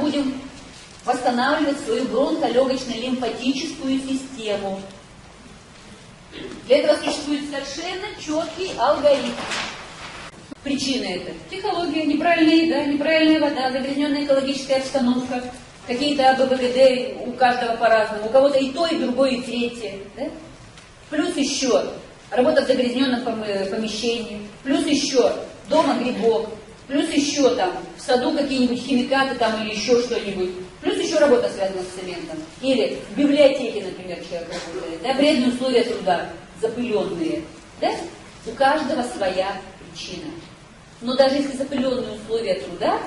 будем восстанавливать свою бронхолегочно-лимфатическую систему. Для этого существует совершенно четкий алгоритм. Причины это психология, неправильная еда, неправильная вода, загрязненная экологическая обстановка, какие-то АБВГД у каждого по-разному, у кого-то и то, и другое, и третье. Да? Плюс еще работа в загрязненном помещении, плюс еще дома грибок, плюс еще там в саду какие-нибудь химикаты там или еще что-нибудь, плюс еще работа связана с цементом. Или в библиотеке, например, человек работает, да, вредные условия труда, запыленные. Да? У каждого своя причина. Но даже если запыленные условия труда,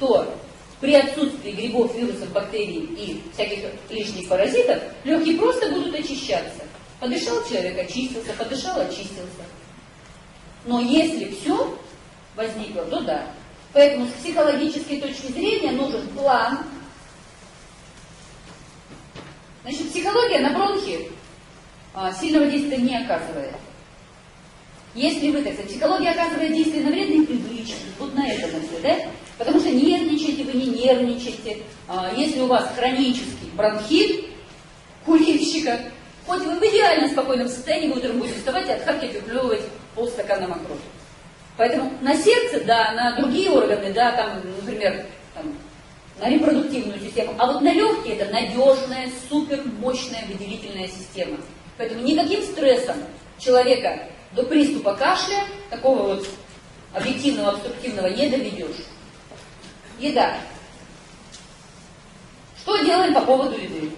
то при отсутствии грибов, вирусов, бактерий и всяких лишних паразитов легкие просто будут очищаться. Подышал человек, очистился, подышал, очистился. Но если все возникло, то да. Поэтому с психологической точки зрения нужен план. Значит, психология на бронхи сильного действия не оказывает. Если вы, так сказать, психология оказывает действие на вредные привычки, вот на этом все, да? Потому что нервничаете, вы не нервничаете. Если у вас хронический бронхит, курильщика, хоть вы в идеально спокойном состоянии, вы утром будете вставать и отхаркивать, выплевывать полстакана мокроты. Поэтому на сердце, да, на другие органы, да, там, например, там, на репродуктивную систему. А вот на легкие это надежная, супермощная выделительная система. Поэтому никаким стрессом человека до приступа кашля, такого вот объективного, обструктивного, не доведешь. Еда. Что делаем по поводу еды?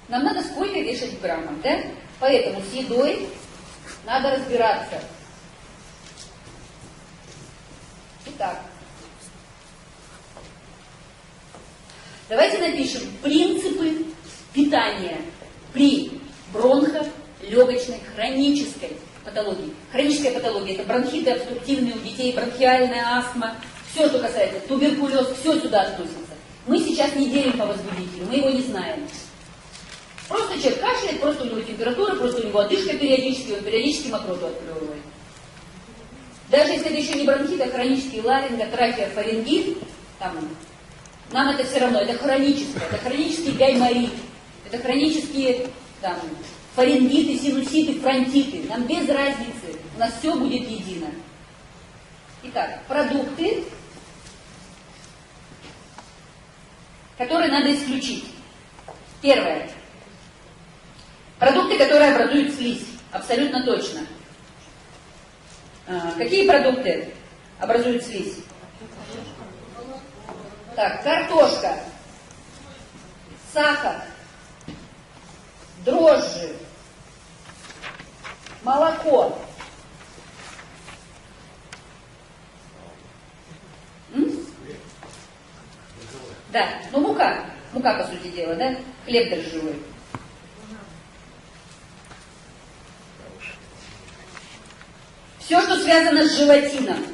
Нам надо сколько вешать в граммах, да? Поэтому с едой надо разбираться. Итак, давайте напишем принципы питания при бронхолегочной хронической патологии. Хроническая патология – это бронхиты обструктивные у детей, бронхиальная астма, все, что касается туберкулез, все сюда относится. Мы сейчас не делим по возбудителю, мы его не знаем. Просто человек кашляет, просто у него температура, просто у него одышка периодически, он периодически мокроту отплевывает. Даже если это еще не бронхит, а хронический ларинго, трахея, фарингит, там, нам это все равно, это хронический гайморит, это хронические там, фарингиты, синуситы, фронтиты. Нам без разницы, у нас все будет едино. Итак, продукты, которые надо исключить. Первое. Продукты, которые образуют слизь. Абсолютно точно. Какие продукты образуют слизь? Так, картошка, сахар, дрожжи, молоко. Да, ну мука, по сути дела, да? Хлеб дрожжевой. Все, что связано с желатином.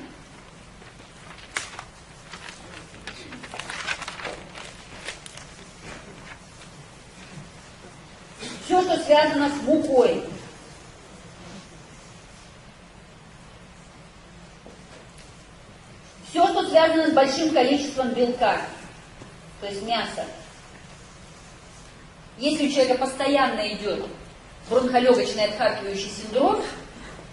Все, что связано с мукой. Все, что связано с большим количеством белка, то есть мяса. Если у человека постоянно идет бронхолегочный отхаркивающий синдром,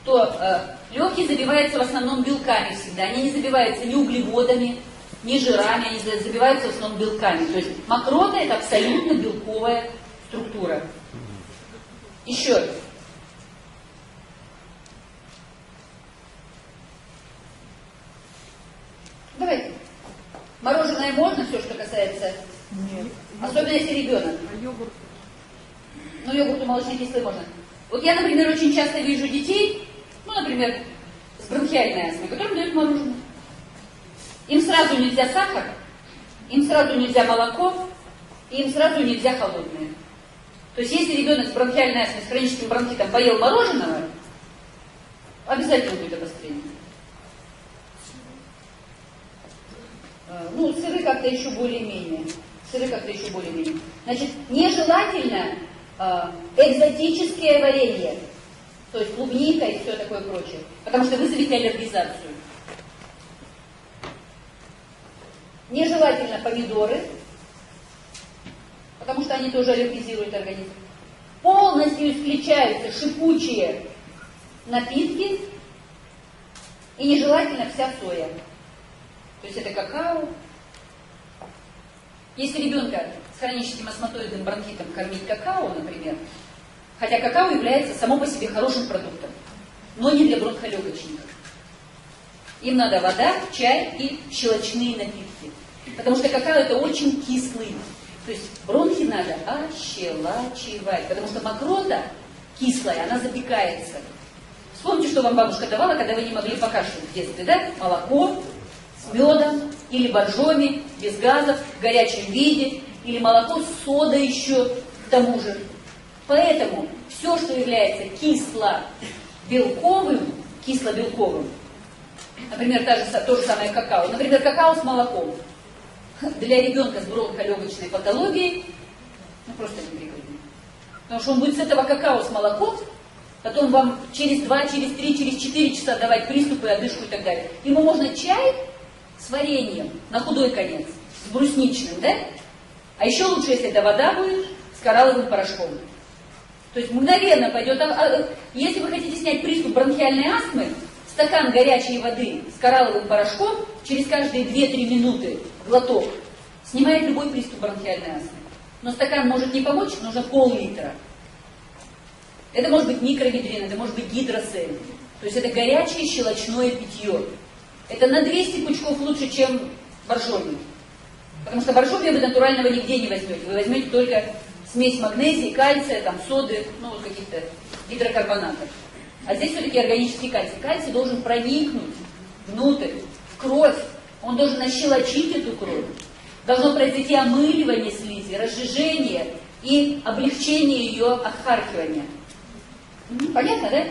то легкие забиваются в основном белками всегда. Они не забиваются ни углеводами, ни жирами, они забиваются в основном белками. То есть мокрота – это абсолютно белковая структура. Еще. Давайте. Мороженое можно, все, что касается? Нет. Особенно если ребенок. А йогурт? Ну, йогурту молочной кислой можно. Вот я, например, очень часто вижу детей, ну, например, с бронхиальной астмой, которым дают мороженое. Им сразу нельзя сахар, им сразу нельзя молоко, и им сразу нельзя холодное. То есть, если ребенок с бронхиальной астмой, с хроническим бронхитом поел мороженого, обязательно будет обострение. Ну, сыры как-то еще более-менее. Значит, нежелательно экзотическое варенье, то есть клубника и все такое прочее, потому что вызовете аллергизацию. Нежелательно помидоры, потому что они тоже аллергизируют организм. Полностью исключаются шипучие напитки и нежелательно вся соя. То есть это какао. Если ребенка с хроническим астматоидным бронхитом кормить какао, например, хотя какао является само по себе хорошим продуктом, но не для бронхолегочников. Им надо вода, чай и щелочные напитки. Потому что какао это очень кислый. То есть бронхи надо ощелачивать. Потому что мокрота кислая, она запекается. Вспомните, что вам бабушка давала, когда вы не могли покашлять в детстве, да? Молоко с медом или боржоми, без газов, в горячем виде, или молоко с содой еще к тому же. Поэтому все, что является кисло-белковым, например, то же самое какао, например, какао с молоком, для ребенка с бронхолегочной патологией, просто непригодно. Потому что он будет с этого какао с молоком, потом вам через 2, через 3, через 4 часа давать приступы, одышку и так далее. Ему можно чай с вареньем, на худой конец, с брусничным, да? А еще лучше, если это вода будет, с коралловым порошком. То есть мгновенно пойдет. Если вы хотите снять приступ бронхиальной астмы, стакан горячей воды с коралловым порошком через каждые 2-3 минуты глоток снимает любой приступ бронхиальной астмы. Но стакан может не помочь, нужно пол-литра. Это может быть микровидрин, это может быть гидросель. То есть это горячее щелочное питье. Это на 200 пучков лучше, чем боржоми. Потому что боржоми вы натурального нигде не возьмете. Вы возьмете только смесь магнезии, кальция, там, соды, ну вот каких-то гидрокарбонатов. А здесь все-таки органический кальций. Кальций должен проникнуть внутрь, в кровь. Он должен ощелочить эту кровь. Должно произойти омыливание слизи, разжижение и облегчение ее отхаркивания. Понятно, да?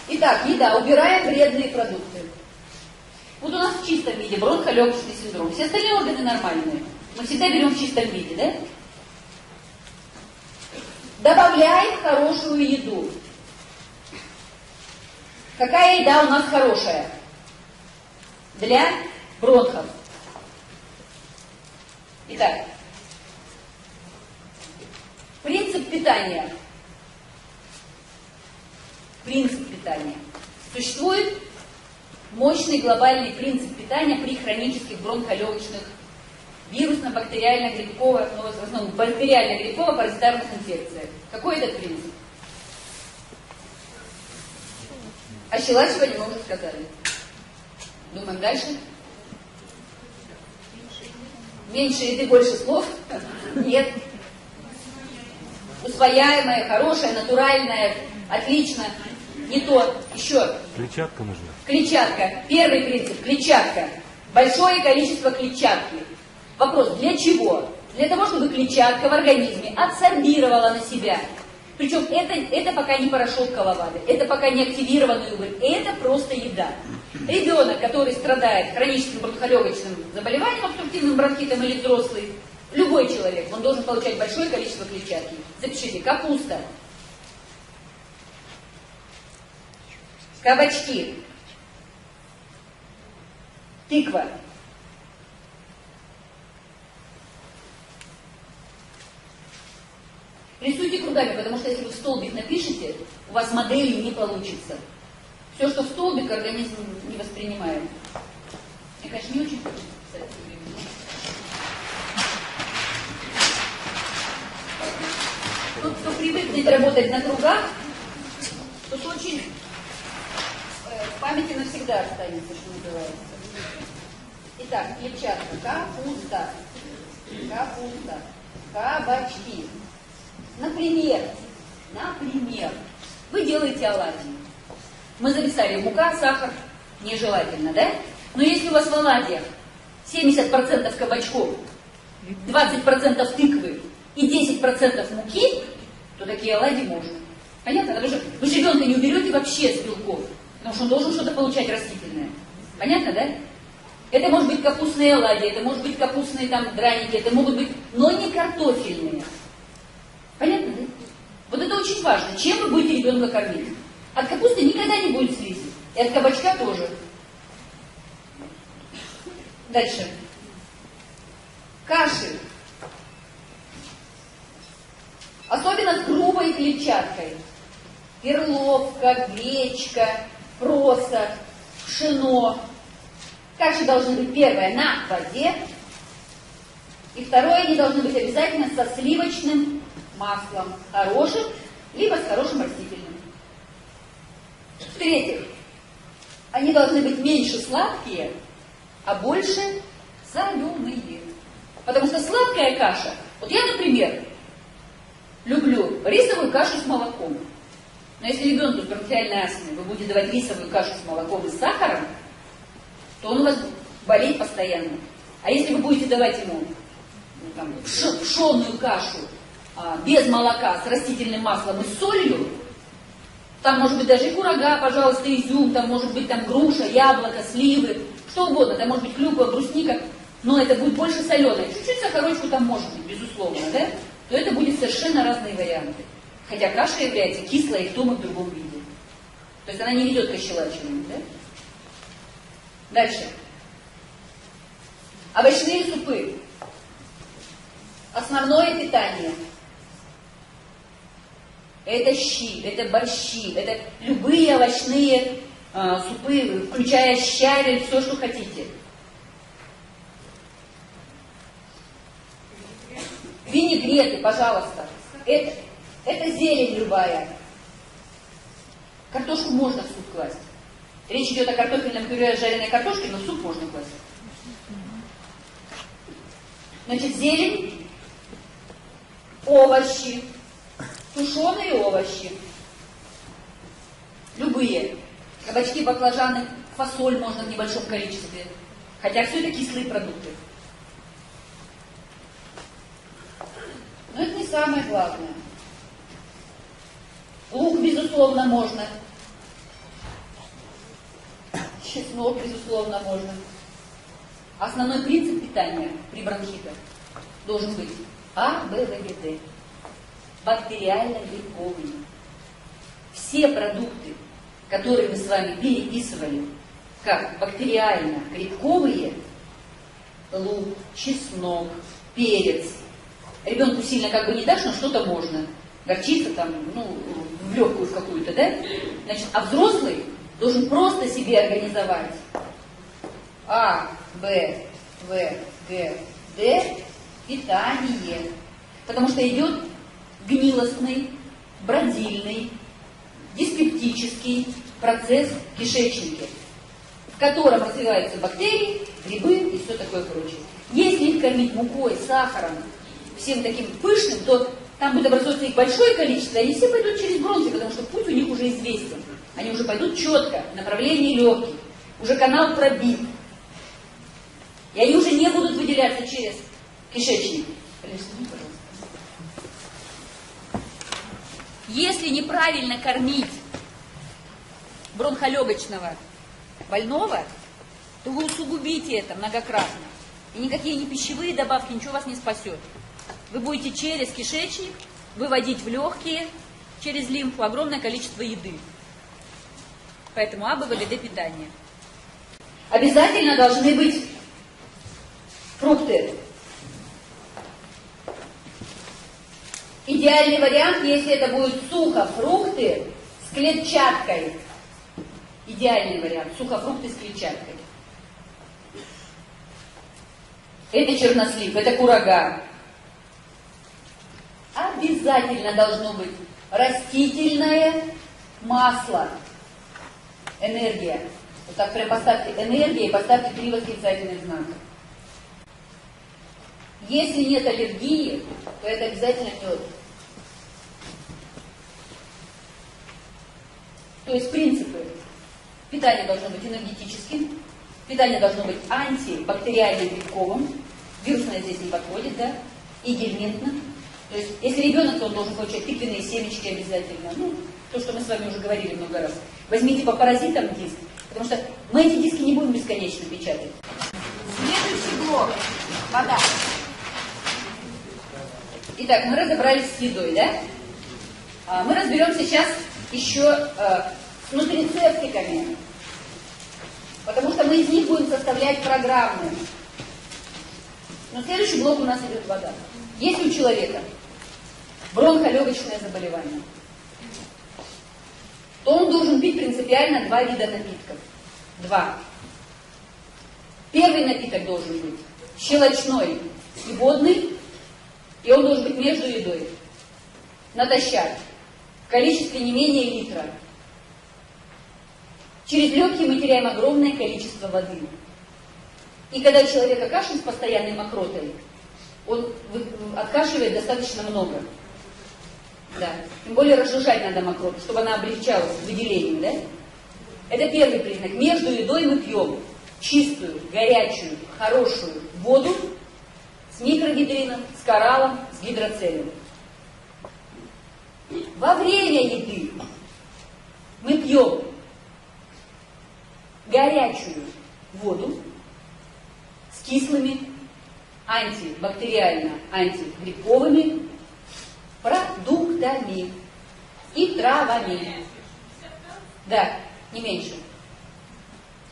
Итак, еда. Убираем вредные продукты. Вот у нас в чистом виде бронхолегочный синдром. Все остальные органы нормальные. Мы всегда берем в чистом виде, да? Добавляем хорошую еду. Какая еда у нас хорошая? Для бронхов. Итак, принцип питания. Существует мощный глобальный принцип питания при хронических бронхолегочных вирусно-бактериально-грибковых, в основном бактериально-грибково-паразитарных инфекциях. Какой этот принцип? Ощелачивание мы уже сказали. Думаем дальше. Меньше еды, больше слов? Нет. Усвояемое, хорошее, натуральное, отлично. Не то. Еще. Клетчатка нужна. Клетчатка. Первый принцип. Клетчатка. Большое количество клетчатки. Вопрос, для чего? Для того, чтобы клетчатка в организме адсорбировала на себя. Причем это пока не порошок Коловады, это пока не активированный уголь, это просто еда. Ребенок, который страдает хроническим бронхолегочным заболеванием, обструктивным бронхитом или взрослый, любой человек, он должен получать большое количество клетчатки. Запишите, капуста, кабачки, тыква, рисуйте кругами, потому что если вы в столбик напишете, у вас модели не получится. Все, что в столбик, организм не воспринимает. Мне, конечно, не очень хочется писать. Тот, кто привыкнет работать на кругах, тот очень в памяти навсегда останется, что называется. Итак, клетчатка, капуста, кабачки. Например, вы делаете оладьи. Мы записали мука, сахар, нежелательно, да? Но если у вас в оладьях 70% кабачков, 20% тыквы и 10% муки, то такие оладьи можно. Понятно? Потому что вы же ребенка не уберете вообще с белков, потому что он должен что-то получать растительное. Понятно, да? Это может быть капустные оладьи, это может быть капустные там драники, это могут быть, но не картофельные. Понятно, да? Вот это очень важно. Чем вы будете ребенка кормить? От капусты никогда не будет слизи. И от кабачка тоже. Дальше. Каши. Особенно с грубой клетчаткой. Перловка, гречка, проса, пшено. Каши должны быть, первое, на воде. И второе, они должны быть обязательно со сливочным маслом. Хорошим, либо с хорошим растительным. В-третьих, они должны быть меньше сладкие, а больше соленые. Потому что сладкая каша, вот я, например, люблю рисовую кашу с молоком. Но если ребенку с бронхиальной астмой вы будете давать рисовую кашу с молоком и с сахаром, то он у вас болеет постоянно. А если вы будете давать ему пшенную кашу без молока, с растительным маслом и с солью, там может быть даже и курага, пожалуйста, изюм, там может быть там груша, яблоко, сливы, что угодно, там может быть клюква, брусника, но это будет больше соленое. Чуть-чуть сахарочку там может быть, безусловно, да? То это будет совершенно разные варианты. Хотя каша является кислой и в том, и в другом виде. То есть она не ведет к ощелачиванию, да? Дальше. Овощные супы. Основное питание. Это щи, это борщи, это любые овощные супы, включая щавель, все, что хотите. Винегреты, пожалуйста. Это зелень любая. Картошку можно в суп класть. Речь идет о картофельном пюре с жареной картошкой, но в суп можно класть. Значит, зелень, овощи, тушеные овощи. Любые. Кабачки, баклажаны, фасоль можно в небольшом количестве. Хотя все это кислые продукты. Но это не самое главное. Лук, безусловно, можно. Чеснок, безусловно, можно. Основной принцип питания при бронхитах должен быть А, Б, В, Г, Д. Бактериально-грибковый. Все продукты, которые мы с вами переписывали, как бактериально-грибковые, лук, чеснок, перец. Ребенку сильно как бы не дашь, но что-то можно. Горчица там, в легкую в какую-то, да? Значит, а взрослый должен просто себе организовать А, Б, В, Г, Д питание. Потому что идет гнилостный, бродильный, диспептический процесс в кишечнике, в котором развиваются бактерии, грибы и все такое прочее. Если их кормить мукой, сахаром, всем таким пышным, то там будет образовываться их большое количество, и они все пойдут через бронхи, потому что путь у них уже известен. Они уже пойдут четко в направлении легких, уже канал пробит. И они уже не будут выделяться через кишечник. Если неправильно кормить бронхолегочного больного, то вы усугубите это многократно. И никакие не пищевые добавки ничего вас не спасет. Вы будете через кишечник выводить в легкие, через лимфу огромное количество еды. Поэтому А, Б, В, Г, Д питание. Обязательно должны быть фрукты. Идеальный вариант, если это будут сухофрукты с клетчаткой. Идеальный вариант. Сухофрукты с клетчаткой. Это чернослив, это курага. Обязательно должно быть растительное масло. Энергия. Вот так прям поставьте энергия и поставьте 3 восклицательных знака. Если нет аллергии, то это обязательно мед. То есть принципы. Питание должно быть энергетическим, питание должно быть антибактериально-грибковым, вирусное здесь не подходит, да, и гельминтным. То есть, если ребенок, то он должен получать тыквенные семечки обязательно. То, что мы с вами уже говорили много раз. Возьмите по паразитам диск, потому что мы эти диски не будем бесконечно печатать. Следующий блок. Вода. Итак, мы разобрались с едой, да? Мы разберем сейчас еще с нутрицептиками, потому что мы из них будем составлять программы. Но следующий блок у нас идет вода. Если у человека бронхолегочное заболевание, то он должен пить принципиально 2 вида напитков. 2. Первый напиток должен быть щелочной и водный, и он должен быть между едой. Натощак. В количестве не менее литра. Через легкие мы теряем огромное количество воды. И когда у человека кашель с постоянной мокротой, он откашивает достаточно много. Да. Тем более разжижать надо мокроту, чтобы она облегчалась выделением. Да? Это первый признак. Между едой мы пьем чистую, горячую, хорошую воду с микрогидрином, с кораллом, с гидроцелем. Во время еды мы пьем горячую воду с кислыми антибактериально, антигрибковыми продуктами и травами. Да, не меньше.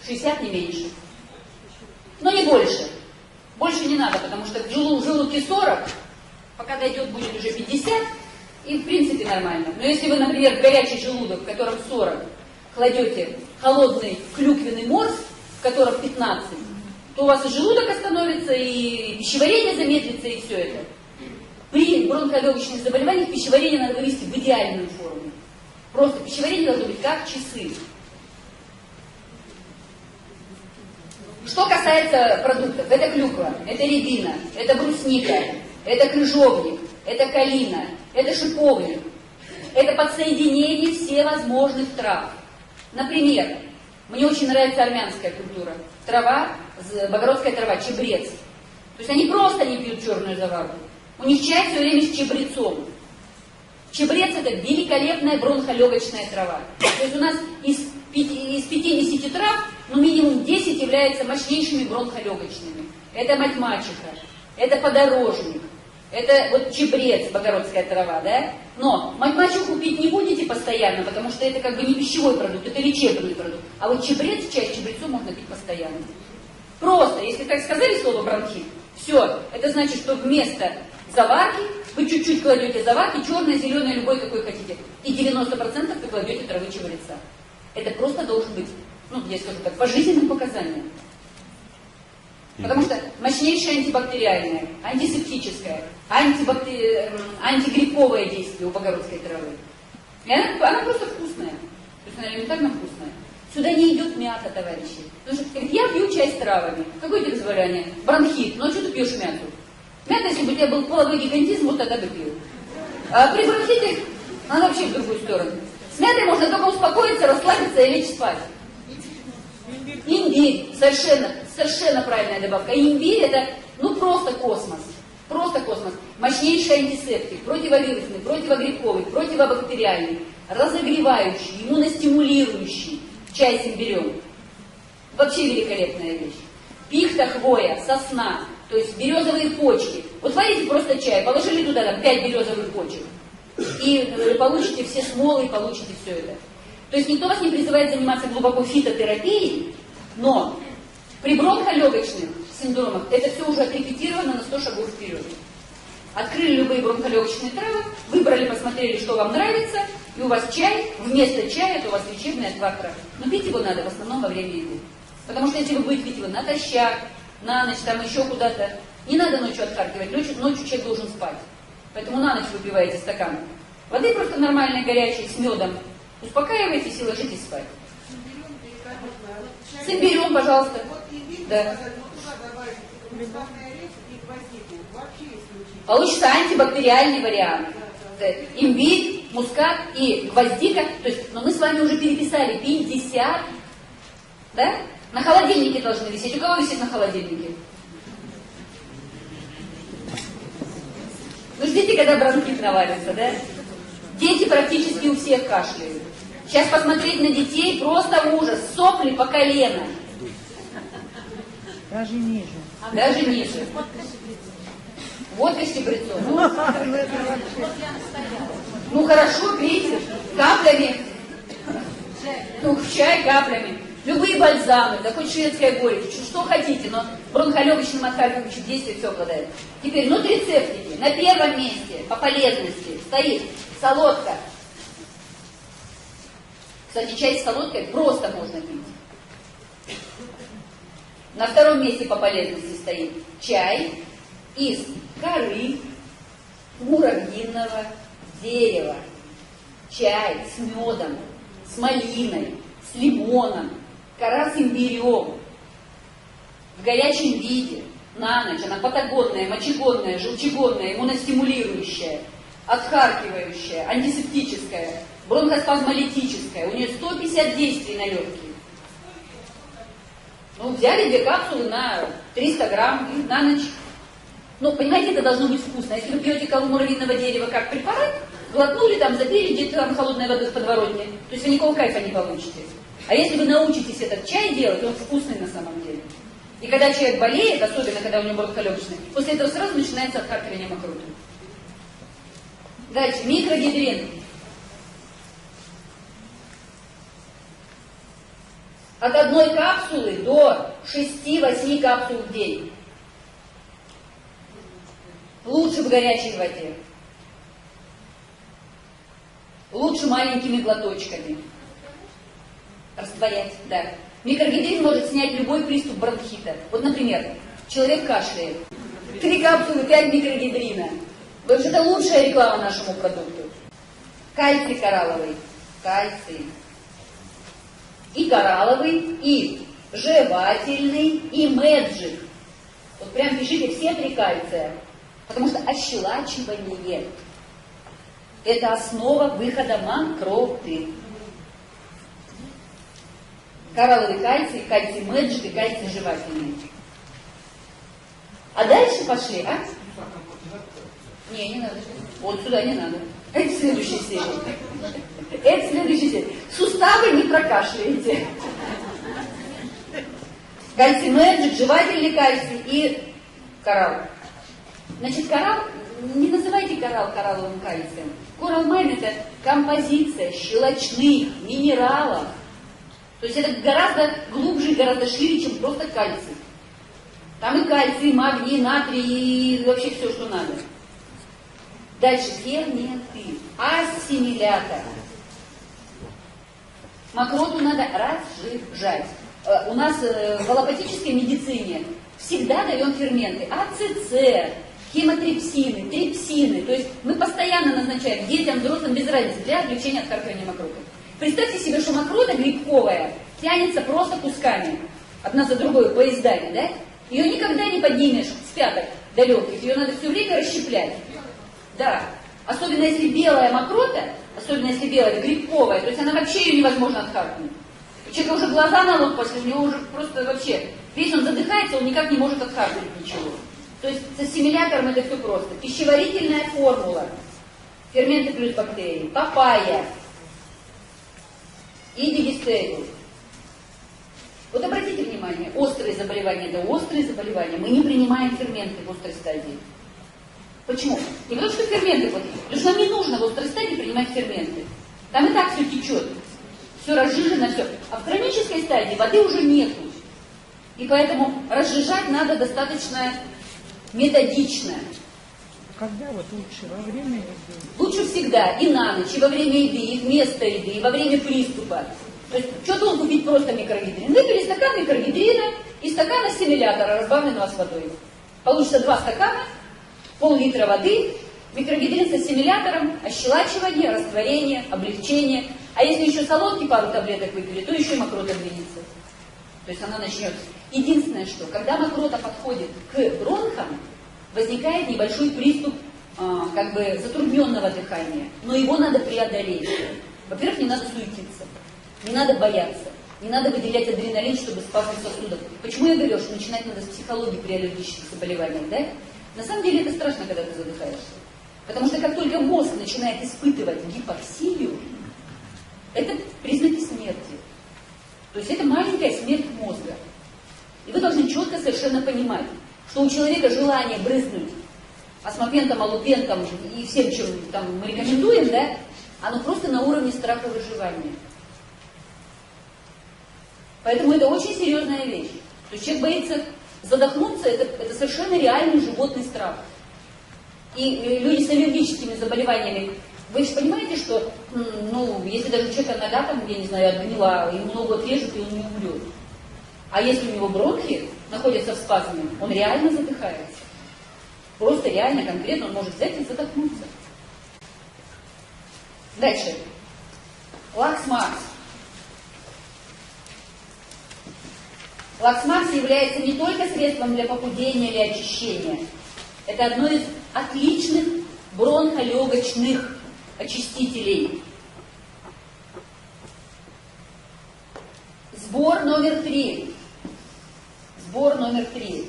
60 не меньше. Но не больше. Больше не надо, потому что в желудке 40, пока дойдет, будет уже 50, и в принципе нормально. Но если вы, например, в горячий желудок, в котором 40, кладете холодный клюквенный морс, в котором 15, то у вас и желудок остановится, и пищеварение замедлится, и все это. При бронхолегочных заболеваниях пищеварение надо вывести в идеальную форму. Просто пищеварение должно быть как часы. Что касается продуктов, это клюква, это рябина, это брусника, это крыжовник, это калина, это шиповник, это подсоединение всевозможных трав. Например, мне очень нравится армянская культура. Трава, богородская трава, чебрец. То есть они просто не пьют черную заварку. У них чай все время с чебрецом. Чебрец это великолепная бронхолегочная трава. То есть у нас из 50 трав, ну минимум 10 являются мощнейшими бронхолегочными. Это мать-мачеха, это подорожник, это вот чебрец, богородская трава, да? Но мать-мачеху пить не будете постоянно, потому что это как бы не пищевой продукт, это лечебный продукт. А вот чебрец, чай с чебрецом можно пить постоянно. Просто, если так сказали слово бронхит, все, это значит, что вместо заварки вы чуть-чуть кладете заварки, черное, зеленое, любой какой хотите, и 90% вы кладете травы чебреца. Это просто должен быть, ну, я скажу так, по жизненным показаниям. Потому что мощнейшее антибактериальное, антисептическое, антигрибковое действие у богородской травы. И она просто вкусная. То есть она элементарно вкусная. Сюда не идет мята, товарищи. Потому что говорит, я пью чай с травами. Какое тебе заболевание? Бронхит. Ну а что ты пьешь мяту? Мята, если бы у тебя был половой гигантизм, вот тогда бы пил. А при бронхите она вообще в другую сторону. С мятой можно только успокоиться, расслабиться и лечь спать. Имбирь, совершенно правильная добавка. Имбирь это, ну, просто космос. Просто космос. Мощнейший антисептик, противовирусный, противогрибковый, противобактериальный, разогревающий, иммуностимулирующий. Чай с имбирем. Вообще великолепная вещь. Пихта, хвоя, сосна, то есть березовые почки. Вот варите просто чай, положили туда там 5 березовых почек. И получите все смолы, и получите все это. То есть никто вас не призывает заниматься глубоко фитотерапией, но при бронхолегочных синдромах это все уже отрепетировано на 100 шагов вперед. Открыли любые бронхолегочные травы, выбрали, посмотрели, что вам нравится, и у вас чай, вместо чая это у вас лечебный отвар трав. Но пить его надо в основном во время еды. Потому что если вы будете пить его натощак, на ночь, там еще куда-то, не надо ночью отхаркивать, ночью человек должен спать. Поэтому на ночь выпиваете стакан воды просто нормальной, горячей, с медом, успокаиваетесь и ложитесь спать. С имбирем, пожалуйста. Да. Получится антибактериальный вариант. Имбирь, мускат и гвоздика. То есть, но мы с вами уже переписали 50. Да? На холодильнике должны висеть. У кого висит на холодильнике? Вы ждите, когда бронхит навалится, да? Дети практически у всех кашляют. Сейчас посмотреть на детей просто ужас. Сопли по колено. Даже ниже. Даже ниже. Водка с чабрецом. Ну хорошо, пейте. Каплями. Ну, в чай каплями. Любые бальзамы, да хоть шведская горечь, что хотите, но бронхолегочным отхаркивающим действием все обладает. Теперь нутрицептики. На первом месте по полезности стоит солодка. Кстати, чай с солодкой просто можно пить. На втором месте по полезности стоит чай из коры муравьиного дерева. Чай с медом, с малиной, с лимоном, кора с имбирем. В горячем виде, на ночь, она патагонная, мочегонная, желчегонная, иммуностимулирующая, отхаркивающая, антисептическая, бронхоспазмолитическая. У нее 150 действий на легкие. Ну, взяли 2 капсулы на 300 грамм и на ночь. Ну, понимаете, это должно быть вкусно. Если вы пьете кору муравьиного дерева как препарат, глотнули там, запили где-то там холодной воды в подворотне, то есть вы никакого кайфа не получите. А если вы научитесь этот чай делать, он вкусный на самом деле. И когда человек болеет, особенно когда у него бронхолегочный, после этого сразу начинается отхаркивание мокроты. Дальше, микрогидрин. От 1 капсулы до 6-8 капсул в день. Лучше в горячей воде. Лучше маленькими глоточками. Растворять, да. Микрогидрин может снять любой приступ бронхита. Вот, например, человек кашляет. 3 капсулы, 5 микрогидрина. Потому что это лучшая реклама нашему продукту. Кальций коралловый. Кальций. И коралловый, и жевательный, и мэджик. Вот прям пишите все 3 кальция. Потому что ощелачивание – это основа выхода мокроты. Коралловый кальций, кальций мэджик и кальций жевательный. А дальше пошли, а? Не надо. Вот сюда не надо. Это следующая серия. Это следующая серия. Суставы не прокашляете. Кальций мэджик, жевательный кальций и коралл. Значит, коралл, не называйте коралл коралловым кальцием. Коралл-майн – это композиция щелочных минералов. То есть это гораздо глубже и гораздо шире, чем просто кальций. Там и кальций, и магний, и натрий, и вообще все, что надо. Дальше ферменты, ассимилятор. Мокроту надо разжижать. У нас в аллопатической медицине всегда даем ферменты. АЦЦ, хемотрипсины, трипсины. То есть мы постоянно назначаем детям, взрослым без разницы для облегчения отхаркивания мокроты. Представьте себе, что мокрота грибковая тянется просто кусками. Одна за другой по изданию, да? Ее никогда не поднимешь с пяток до легких. Ее надо все время расщеплять. Да. Особенно если белая мокрота, особенно если белая грибковая, то есть она вообще ее невозможно отхаркнуть. У человека уже глаза на лоб пошли, у него уже просто вообще, весь он задыхается, он никак не может отхаркнуть ничего. То есть с ассимилятором это все просто. Пищеварительная формула. Ферменты плюс бактерии. Папайя. И дигестериус. Вот обратите внимание, острые заболевания, да острые заболевания, мы не принимаем ферменты в острой стадии. Почему? Не потому что ферменты, потому что нам не нужно в острой стадии принимать ферменты. Там и так все течет, все разжижено, все. А в хронической стадии воды уже нету. И поэтому разжижать надо достаточно методично. Когда вот лучше? Во время еды? Лучше всегда, и на ночь, и во время еды, и вместо еды, и во время приступа. То есть, что толку пить просто микрогидрин? Выпили стакан микрогидрина и стакан ассимилятора, разбавленного с водой. Получится 2 стакана, пол-литра воды, микрогидрин с ассимилятором, ощелачивание, растворение, облегчение. А если еще солодки пару таблеток выпили, то еще и мокрота двинется. То есть она начнет. Единственное, что когда мокрота подходит к бронхам, возникает небольшой приступ как бы затрудненного дыхания. Но его надо преодолеть. Во-первых, не надо суетиться, не надо бояться, не надо выделять адреналин, чтобы спасать сосудов. Почему я говорю, что начинать надо с психологии при аллергических заболеваниях, да? На самом деле это страшно, когда ты задыхаешься. Потому что как только мозг начинает испытывать гипоксию, это признаки смерти. То есть это маленькая смерть мозга. И вы должны четко совершенно понимать, что у человека желание брызнуть астмопентом, аллопентом и всем, чем там мы рекомендуем, да, оно просто на уровне страха выживания. Поэтому это очень серьезная вещь. То есть человек боится задохнуться, это совершенно реальный животный страх. И люди с аллергическими заболеваниями, вы же понимаете, что, если даже у человека нога, там, я не знаю, отгнила, ему ногу отрежут, и он не умрет. А если у него бронхи находятся в спазме, он реально задыхается. Просто реально, конкретно он может взять и задохнуться. Дальше. Лакс-Марс. Лакс-Марс является не только средством для похудения или очищения. Это одно из отличных бронхолегочных очистителей. Сбор номер 3. Сбор номер 3.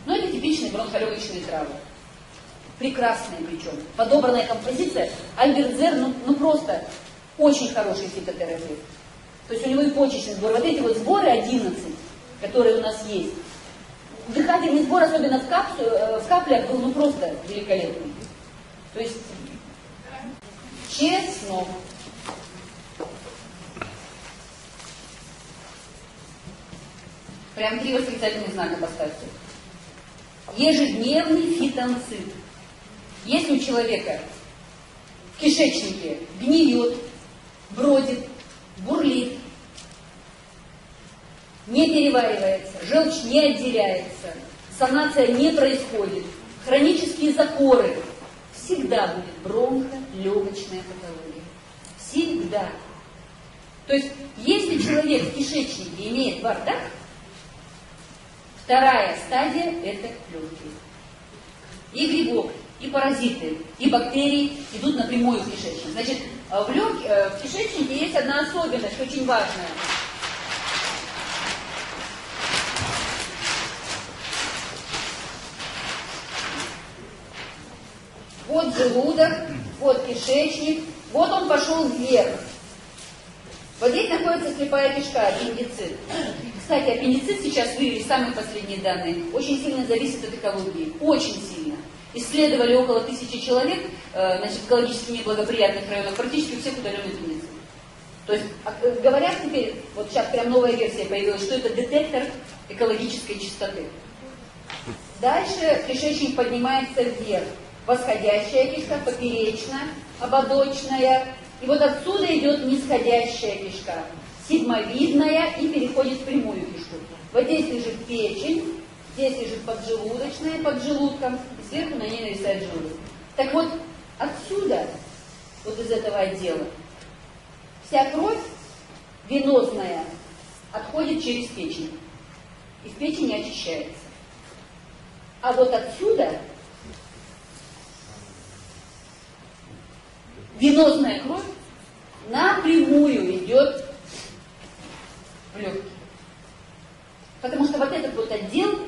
Это типичные бронхолегочные травы. Прекрасная причем. Подобранная композиция. Альберт Зер, просто очень хороший фитотерапевт. То есть у него и почечный сбор. Вот эти вот сборы 11, которые у нас есть. Дыхательный сбор, особенно в каплях, был просто великолепный. То есть, честно. Прям 3 восклицательных знака поставьте. Ежедневный фитонцид. Если у человека в кишечнике гниет, бродит, бурлит, не переваривается, желчь не отделяется, санация не происходит, хронические запоры, всегда будет бронхолегочная патология. Всегда. То есть, если человек в кишечнике имеет бардак, вторая стадия – это легкие. И грибок, и паразиты, и бактерии идут напрямую в кишечник. Значит, в кишечнике есть одна особенность, очень важная. Вот желудок, вот кишечник, вот он пошел вверх. Вот здесь находится слепая кишка, аппендицит. Кстати, аппендицит сейчас вывели самые последние данные. Очень сильно зависит от экологии. Очень сильно. Исследовали около 1000 человек, в экологически неблагоприятных районах, практически у всех удален аппендицит. То есть говорят теперь, вот сейчас прям новая версия появилась, что это детектор экологической чистоты. Дальше кишечник поднимается вверх. Восходящая кишка, поперечная, ободочная. И вот отсюда идет нисходящая кишка, сигмовидная, и переходит в прямую кишку. Вот здесь лежит печень, здесь лежит поджелудочная под желудком, и сверху на ней нависает желудок. Так вот, отсюда, вот из этого отдела, вся кровь венозная отходит через печень. И в печени очищается. А вот отсюда венозная кровь напрямую идет в легкие. Потому что вот этот вот отдел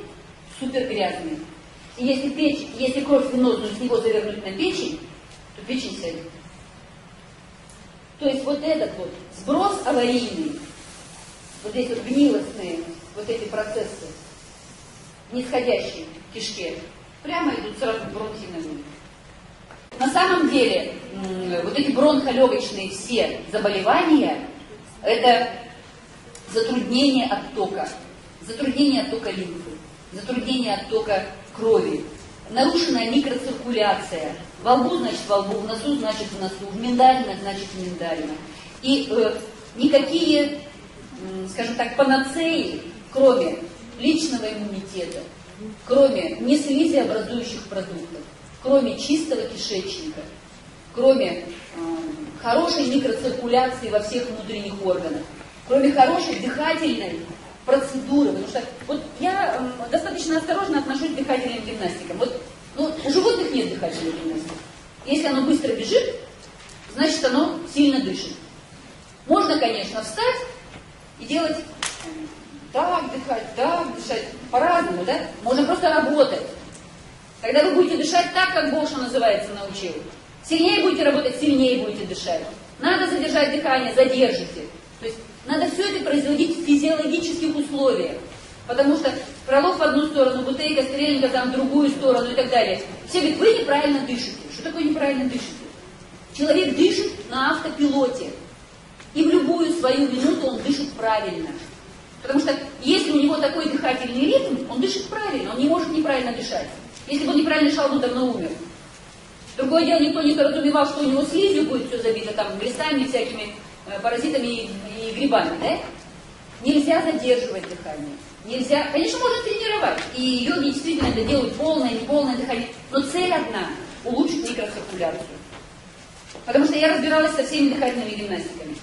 супер грязный. И если кровь венозную с него завернуть на печень, то печень сядет. То есть вот этот вот сброс аварийный, вот здесь вот гнилостные вот эти процессы, нисходящие в кишке, прямо идут сразу в бронхи на грудь. На самом деле, вот эти бронхолегочные все заболевания, это затруднение оттока лимфы, затруднение оттока крови, нарушенная микроциркуляция. Во лбу значит во лбу, в носу значит в носу, в миндалинах значит в миндалинах. И никакие, скажем так, панацеи, кроме личного иммунитета, кроме неслизеобразующих продуктов, кроме чистого кишечника, кроме хорошей микроциркуляции во всех внутренних органах, кроме хорошей дыхательной процедуры, потому что вот я достаточно осторожно отношусь к дыхательным гимнастикам. У животных нет дыхательной гимнастики. Если оно быстро бежит, значит оно сильно дышит. Можно, конечно, встать и делать так дышать, по-разному, да? Можно просто работать. Когда вы будете дышать так, как Бог, что называется, научил. Сильнее будете работать, сильнее будете дышать. Надо задержать дыхание, задержите. То есть надо все это производить в физиологических условиях. Потому что пролог в одну сторону, бутейка, стрельника там в другую сторону и так далее. Все говорят, вы неправильно дышите. Что такое неправильно дышите? Человек дышит на автопилоте. И в любую свою минуту он дышит правильно. Потому что если у него такой дыхательный ритм, он дышит правильно, он не может неправильно дышать. Если бы он неправильно дышал, он давно умер. Другое дело, никто не подразумевал, что у него слизью будет все забито там глистами, всякими паразитами и грибами, да? Нельзя задерживать дыхание. Нельзя, конечно, можно тренировать. И йоги действительно это делают полное, неполное дыхание. Но цель одна – улучшить микроциркуляцию. Потому что я разбиралась со всеми дыхательными гимнастиками.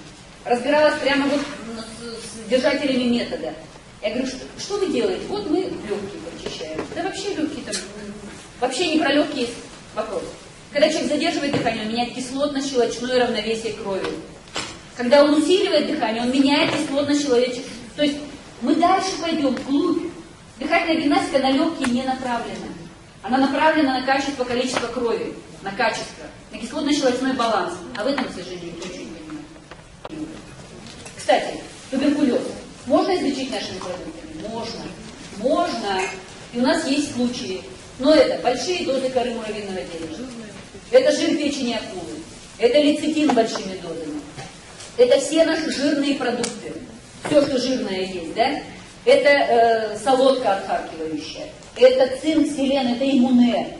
Разбиралась прямо вот с держателями метода. Я говорю, что вы делаете? Вот мы легкие прочищаем. Да вообще легкие там, вообще не про легкие есть вопрос. Когда человек задерживает дыхание, он меняет кислотно-щелочное равновесие крови. Когда он усиливает дыхание, он меняет кислотно-щелочное. То есть мы дальше пойдем вглубь. Дыхательная гимнастика на легкие не направлена. Она направлена на качество, количество крови, на качество, на кислотно-щелочной баланс. А в этом, к сожалению, никто ничего не понимает. Кстати, туберкулез можно излечить нашими продуктами? Можно. Можно. И у нас есть случаи. Но это большие дозы коры муравьиного дерева. Это жир печени акулы. Это лецитин большими дозами. Это все наши жирные продукты. Все, что жирное есть, да? Это солодка отхаркивающая. Это цинк, селен, это иммуне.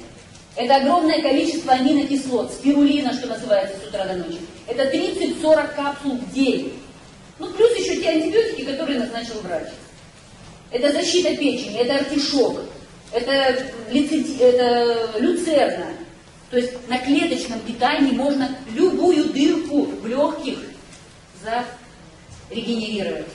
Это огромное количество аминокислот, спирулина, что называется, с утра до ночи. Это 30-40 капсул в день. Ну, плюс еще те антибиотики, которые назначил врач. Это защита печени, это артишок, это люцерна. То есть на клеточном питании можно любую дырку в легких регенерировать.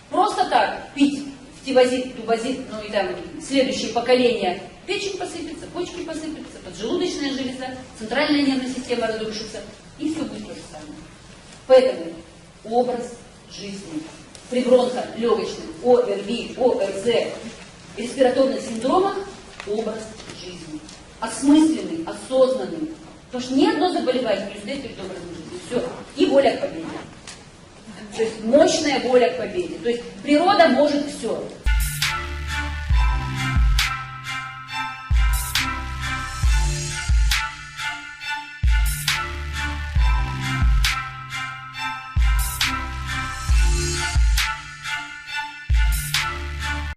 Просто так пить тибазид, тубазид, ну и там следующее поколение, печень посыпется, почки посыпятся, поджелудочная железа, центральная нервная система разрушится, и все будет то же самое. Поэтому образ жизни при бронхолегочных, ОРВИ, ОРЗ, респираторных синдромах образ жизни. Осмысленный, осознанный. Потому что ни одно заболевание не устоит перед образом жизни. Все. И воля к победе. То есть мощная воля к победе. То есть природа может все.